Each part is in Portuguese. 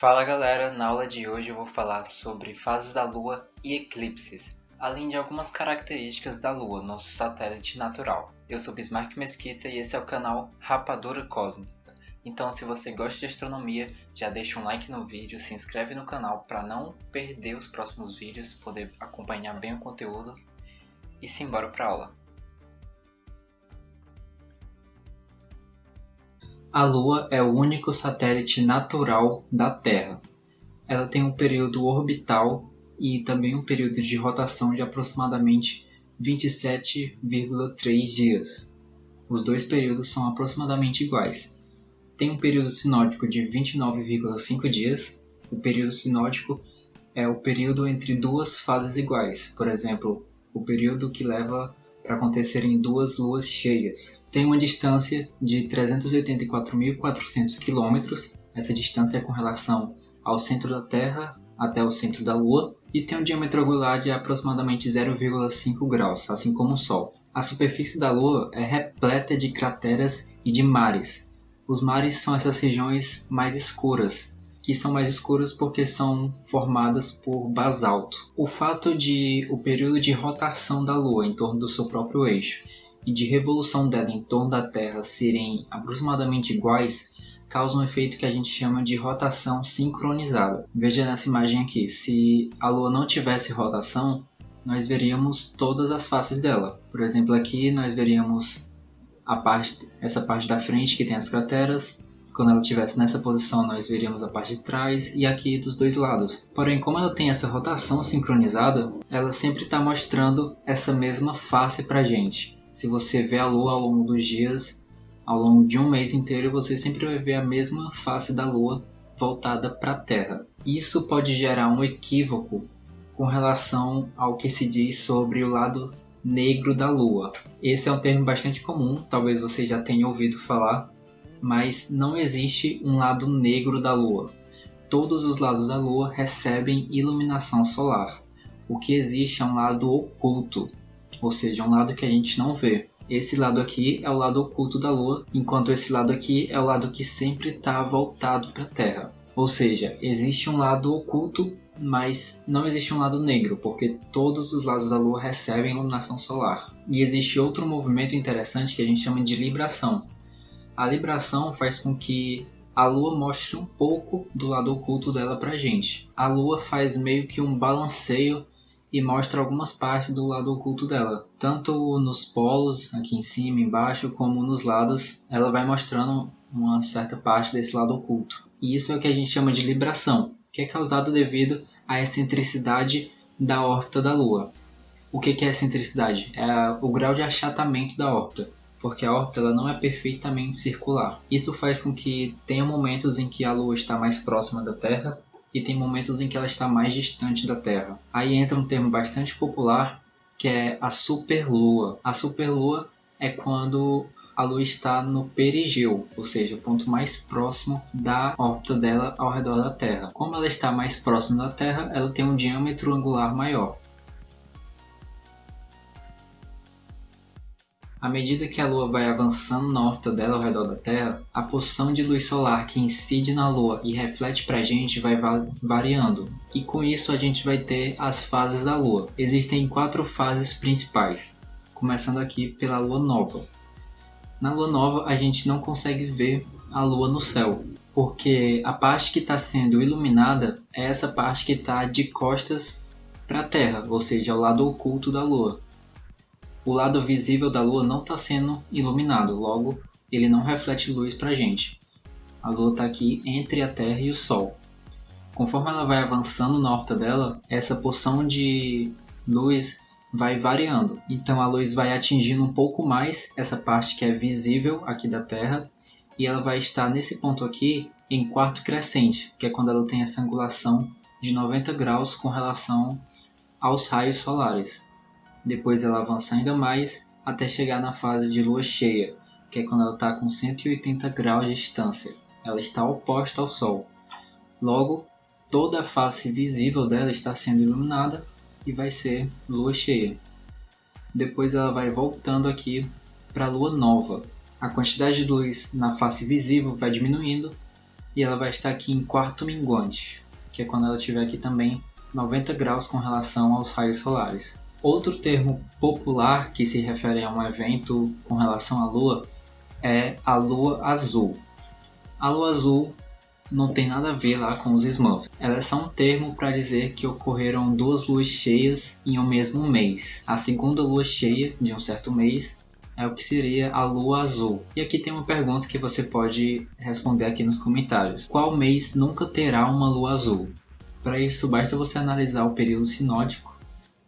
Fala galera, na aula de hoje eu vou falar sobre fases da Lua e eclipses, além de algumas características da Lua, nosso satélite natural. Eu sou Bismarck Mesquita e esse é o canal Rapadura Cósmica. Então se você gosta de astronomia, já deixa um like no vídeo, se inscreve no canal para não perder os próximos vídeos, poder acompanhar bem o conteúdo e simbora para a aula. A Lua é o único satélite natural da Terra. Ela tem um período orbital e também um período de rotação de aproximadamente 27,3 dias. Os dois períodos são aproximadamente iguais. Tem um período sinódico de 29,5 dias. O período sinódico é o período entre duas fases iguais, por exemplo, o período que leva para acontecer em duas luas cheias. Tem uma distância de 384.400 km, essa distância é com relação ao centro da Terra até o centro da Lua, e tem um diâmetro angular de aproximadamente 0,5 graus, assim como o Sol. A superfície da Lua é repleta de crateras e de mares. Os mares são essas regiões mais escuras, que são mais escuras porque são formadas por basalto. O fato de o período de rotação da Lua em torno do seu próprio eixo e de revolução dela em torno da Terra serem aproximadamente iguais causa um efeito que a gente chama de rotação sincronizada. Veja nessa imagem aqui, se a Lua não tivesse rotação, nós veríamos todas as faces dela. Por exemplo, aqui nós veríamos essa parte da frente que tem as crateras. Quando ela estivesse nessa posição, nós veríamos a parte de trás e aqui dos dois lados. Porém, como ela tem essa rotação sincronizada, ela sempre está mostrando essa mesma face para a gente. Se você vê a Lua ao longo dos dias, ao longo de um mês inteiro, você sempre vai ver a mesma face da Lua voltada para a Terra. Isso pode gerar um equívoco com relação ao que se diz sobre o lado negro da Lua. Esse é um termo bastante comum, talvez você já tenha ouvido falar, mas não existe um lado negro da Lua. Todos os lados da Lua recebem iluminação solar. O que existe é um lado oculto, ou seja, um lado que a gente não vê. Esse lado aqui é o lado oculto da Lua, enquanto esse lado aqui é o lado que sempre está voltado para a Terra. Ou seja, existe um lado oculto, mas não existe um lado negro, porque todos os lados da Lua recebem iluminação solar. E existe outro movimento interessante que a gente chama de libração. A libração faz com que a Lua mostre um pouco do lado oculto dela pra gente. A Lua faz meio que um balanceio e mostra algumas partes do lado oculto dela. Tanto nos polos, aqui em cima e embaixo, como nos lados, ela vai mostrando uma certa parte desse lado oculto. E isso é o que a gente chama de libração, que é causado devido à excentricidade da órbita da Lua. O que é excentricidade? É o grau de achatamento da órbita, porque a órbita ela não é perfeitamente circular. Isso faz com que tenha momentos em que a Lua está mais próxima da Terra e tem momentos em que ela está mais distante da Terra. Aí entra um termo bastante popular, que é a superlua. A superlua é quando a Lua está no perigeu, ou seja, o ponto mais próximo da órbita dela ao redor da Terra. Como ela está mais próxima da Terra, ela tem um diâmetro angular maior. À medida que a Lua vai avançando na órbita dela ao redor da Terra, a porção de luz solar que incide na Lua e reflete para a gente vai variando. E com isso a gente vai ter as fases da Lua. Existem 4 fases principais, começando aqui pela Lua Nova. Na Lua Nova a gente não consegue ver a Lua no céu, porque a parte que está sendo iluminada é essa parte que está de costas para a Terra, ou seja, o lado oculto da Lua. O lado visível da Lua não está sendo iluminado, logo ele não reflete luz para a gente. A Lua está aqui entre a Terra e o Sol. Conforme ela vai avançando na órbita dela, essa porção de luz vai variando. Então a luz vai atingindo um pouco mais essa parte que é visível aqui da Terra e ela vai estar nesse ponto aqui em quarto crescente, que é quando ela tem essa angulação de 90 graus com relação aos raios solares. Depois ela avança ainda mais até chegar na fase de lua cheia, que é quando ela está com 180 graus de distância. Ela está oposta ao Sol. Logo, toda a face visível dela está sendo iluminada e vai ser lua cheia. Depois ela vai voltando aqui para a lua nova. A quantidade de luz na face visível vai diminuindo e ela vai estar aqui em quarto minguante, que é quando ela estiver aqui também 90 graus com relação aos raios solares. Outro termo popular que se refere a um evento com relação à Lua é a Lua Azul. A Lua Azul não tem nada a ver lá com os Smurfs. Ela é só um termo para dizer que ocorreram duas luas cheias em um mesmo mês. A segunda lua cheia de um certo mês é o que seria a Lua Azul. E aqui tem uma pergunta que você pode responder aqui nos comentários. Qual mês nunca terá uma Lua Azul? Para isso, basta você analisar o período sinódico,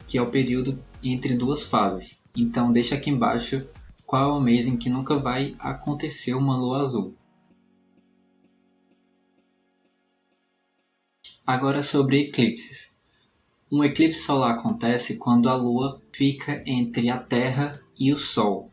que é o período entre duas fases. Então, deixa aqui embaixo qual é o mês em que nunca vai acontecer uma Lua Azul. Agora sobre eclipses. Um eclipse solar acontece quando a Lua fica entre a Terra e o Sol.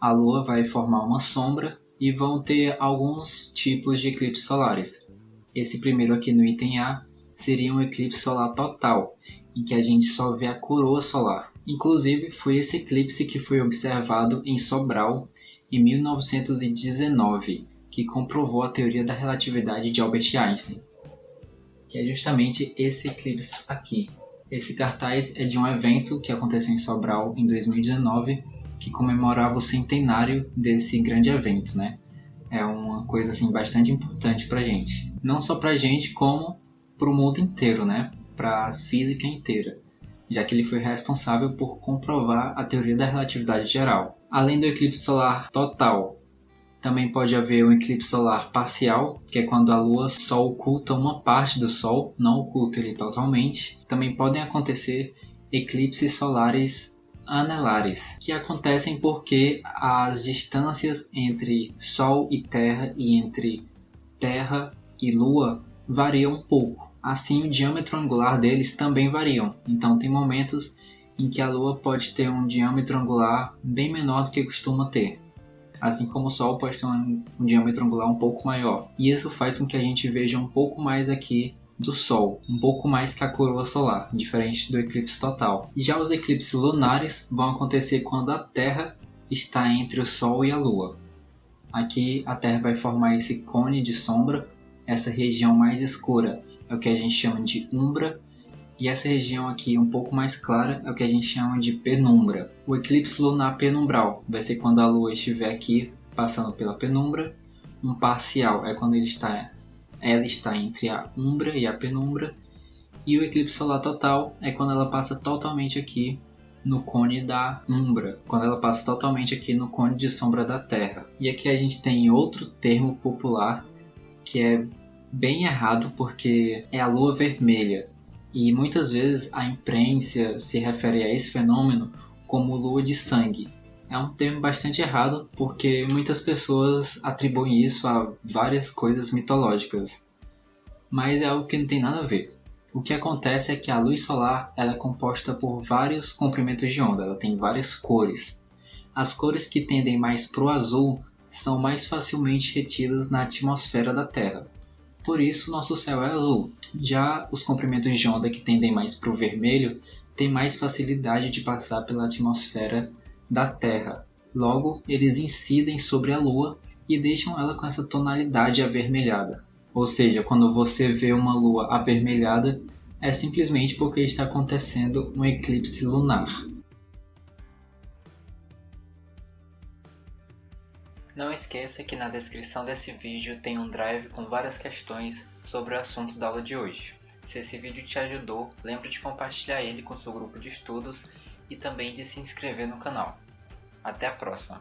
A Lua vai formar uma sombra e vão ter alguns tipos de eclipses solares. Esse primeiro aqui no item A seria um eclipse solar total, em que a gente só vê a coroa solar. Inclusive, foi esse eclipse que foi observado em Sobral em 1919, que comprovou a teoria da relatividade de Albert Einstein, que é justamente esse eclipse aqui. Esse cartaz é de um evento que aconteceu em Sobral em 2019, que comemorava o centenário desse grande evento, né? É uma coisa assim bastante importante pra gente. Não só pra gente, como pro mundo inteiro, né? Pra física inteira, já que ele foi responsável por comprovar a teoria da relatividade geral. Além do eclipse solar total, também pode haver um eclipse solar parcial, que é quando a Lua só oculta uma parte do Sol, não oculta ele totalmente. Também podem acontecer eclipses solares anelares, que acontecem porque as distâncias entre Sol e Terra e entre Terra e Lua variam um pouco. Assim, o diâmetro angular deles também variam. Então, tem momentos em que a Lua pode ter um diâmetro angular bem menor do que costuma ter, assim como o Sol pode ter um diâmetro angular um pouco maior. E isso faz com que a gente veja um pouco mais aqui do Sol, um pouco mais que a coroa solar, diferente do eclipse total. Já os eclipses lunares vão acontecer quando a Terra está entre o Sol e a Lua. Aqui a Terra vai formar esse cone de sombra, essa região mais escura é o que a gente chama de umbra, e essa região aqui um pouco mais clara é o que a gente chama de penumbra. O eclipse lunar penumbral vai ser quando a Lua estiver aqui passando pela penumbra. Um parcial é quando ela está entre a umbra e a penumbra. E o eclipse solar total é quando ela passa totalmente aqui no cone da umbra, quando ela passa totalmente aqui no cone de sombra da Terra. E aqui a gente tem outro termo popular que é bem errado porque é a lua vermelha. E muitas vezes a imprensa se refere a esse fenômeno como lua de sangue. É um termo bastante errado porque muitas pessoas atribuem isso a várias coisas mitológicas, mas é algo que não tem nada a ver. O que acontece é que a luz solar ela é composta por vários comprimentos de onda, ela tem várias cores. As cores que tendem mais para o azul são mais facilmente retidas na atmosfera da Terra. Por isso, nosso céu é azul. Já os comprimentos de onda que tendem mais para o vermelho têm mais facilidade de passar pela atmosfera da Terra. Logo, eles incidem sobre a Lua e deixam ela com essa tonalidade avermelhada. Ou seja, quando você vê uma Lua avermelhada, é simplesmente porque está acontecendo um eclipse lunar. Não esqueça que na descrição desse vídeo tem um drive com várias questões sobre o assunto da aula de hoje. Se esse vídeo te ajudou, lembre de compartilhar ele com seu grupo de estudos e também de se inscrever no canal. Até a próxima!